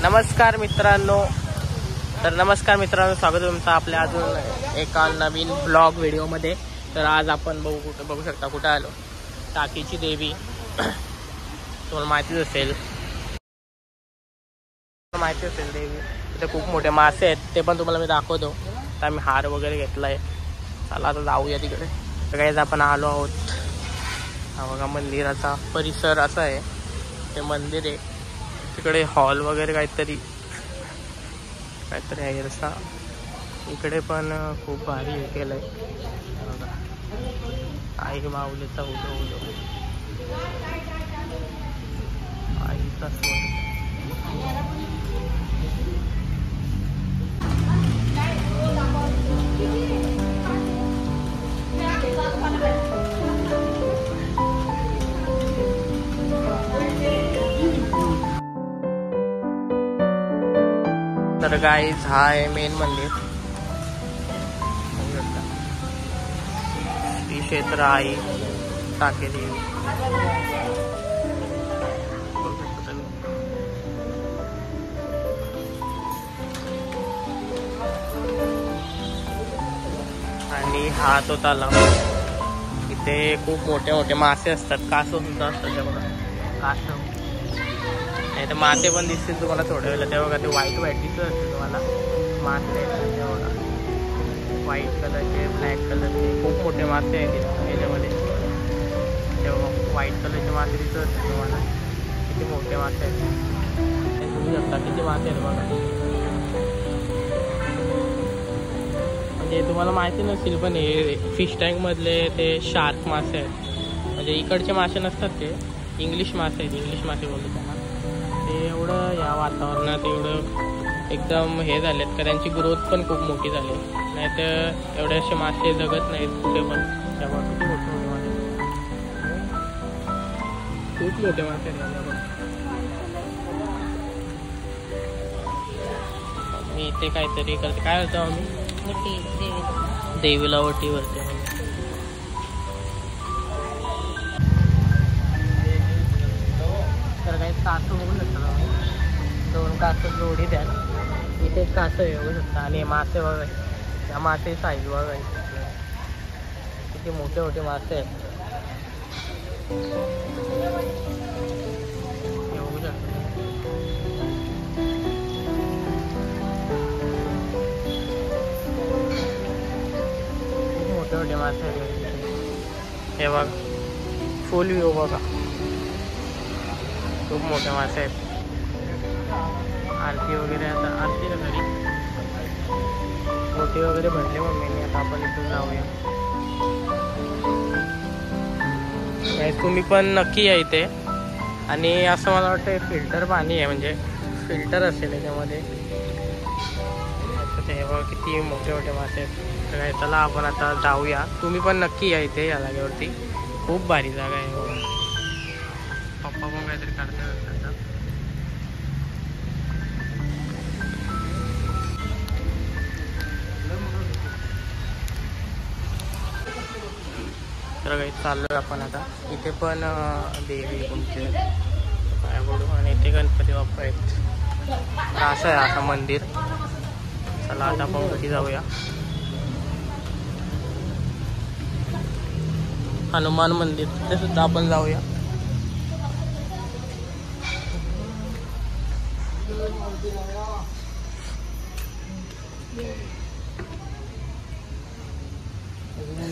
नमस्कार मित्रांनो, स्वागत आहे तुमचं आपल्या अजून एका नवीन ब्लॉग व्हिडिओमध्ये। तर आज आपण बघू शकता कुठे आलो, टाकीची देवी। तुम्हाला माहितीच असेल देवी, इथे खूप मोठे मासे आहेत, ते पण तुम्हाला मी दाखवतो। तर आम्ही हार वगैरे घेतलाय, चला आता जाऊया तिकडे। तर काहीच आपण आलो आहोत, हा बघा मंदिराचा परिसर असा आहे, ते मंदिर आहे तिकडे, हॉल वगैरे काहीतरी आहे रस्ता। इकडे पण खूप भारी हे केलंय बघा, आई माऊलीचा उदो आईचा स्वर्ग। तर गाईज हा आहे मेन मंदिर, श्री क्षेत्र आई टाके देवी। आणि हा तो तलाव, इथे खूप मोठे मोठे मासे असतात, कासव सुद्धा असतात तेव्हा, कासव नाही तर मासे पण दिसतील तुम्हाला थोड्या वेळेला। तेव्हा का ते व्हाईट दिसत असते तुम्हाला मासे, तेव्हा व्हाईट कलरचे, ब्लॅक कलरचे खूप मोठे मासे आहेत याच्यामध्ये। तेव्हा व्हाईट कलरचे मासे दिसत असते तुम्हाला, किती मोठे मासे आहेत हे तुम्ही शकता, किती मासे आहेत बघा। म्हणजे तुम्हाला माहिती नसेल पण हे फिश टँक मधले ते शार्क मासे आहेत, म्हणजे इकडचे मासे नसतात, ते इंग्लिश मासे आहेत, इंग्लिश मासे बोलतो त्यांना। ते एवढं या वातावरणात एवढं एकदम हे झालेत का त्यांची ग्रोथ पण खूप मोठी झाली, नाही तर एवढे असे मासे जगत नाहीत कुठे पण। तेव्हा किती मोठे मोठे मासे, खूप मोठे मासे आहेत। मी इथे काहीतरी करते, काय होतं आम्ही देवीला वटी वरती। तर काही कासव बघू शकता तुम्ही, 2 कासव जोडी द्या, इथे एक कासव येऊ शकता। आणि मासे बघा, त्या मासे साईज बघा, किती मोठे मोठे मासे आहेत येऊ शकता। खूप मोठे मोठे मासे आहेत हे बघा, फुल व्ह्यू बघा, खूप मोठे मासे आहेत। आरती वगैरे, आता आरती ना घरी मोठी वगैरे भरले मम्मीने, आता आपण इथून जाऊया। तुम्ही पण नक्की या इथे। आणि असं मला वाटतं फिल्टर पाणी आहे, म्हणजे फिल्टर असेल याच्यामध्ये। ते बघा किती मोठे मोठे मासे आहेत। तर चला आपण आता जाऊया, तुम्ही पण नक्की या इथे, या जागेवरती खूप भारी जागा आहे बघा। पप्पा पण काहीतरी काढतात त्याचा। तर काही चाललोय आपण आता, इथे पण देवी तुमचे काय बोलू, आणि इथे गणपती बाप्पा आहेत। असं आहे आता मंदिर। चला आता आपण घरी जाऊया। हनुमान मंदिर, तिथे सुद्धा आपण जाऊया।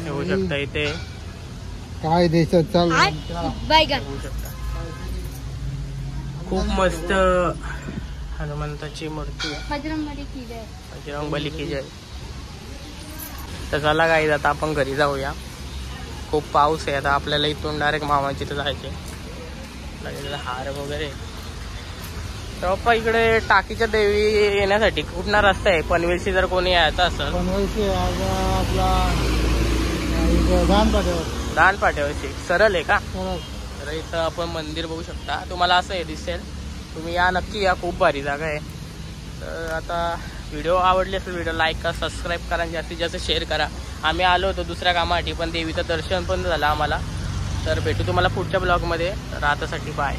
येऊ शकता इथे काय देशात चालू, खूप मस्त हनुमंताची मूर्ती, बजरंग बली की जय। तर चला गाईज आता आपण घरी जाऊया, खूप पाऊस आहे। आता आपल्याला इथून डायरेक्ट मामाची तर जायचे, लगेच हार वगैरे। तर पप्पा इकडे टाकीच्या देवी येण्यासाठी कुठला रस्ता आहे? पनवेलशी जर कोणी यायचं असेल, पनवेलशी आपला दानपाट्यावरची सरळ आहे का? तर इथं आपण मंदिर बघू शकता, तुम्हाला असं हे दिसेल, तुम्ही या नक्की या, खूप भारी जागा आहे। तर आता व्हिडिओ आवडले असेल, व्हिडिओ लाईक करा, सबस्क्राईब करा, जास्तीत जास्त शेअर करा। आम्ही आलो होतो दुसऱ्या कामासाठी, पण देवीचं दर्शन पण झालं आम्हाला। तर भेटू तुम्हाला पुढच्या ब्लॉगमध्ये, तर आतासाठी बाय।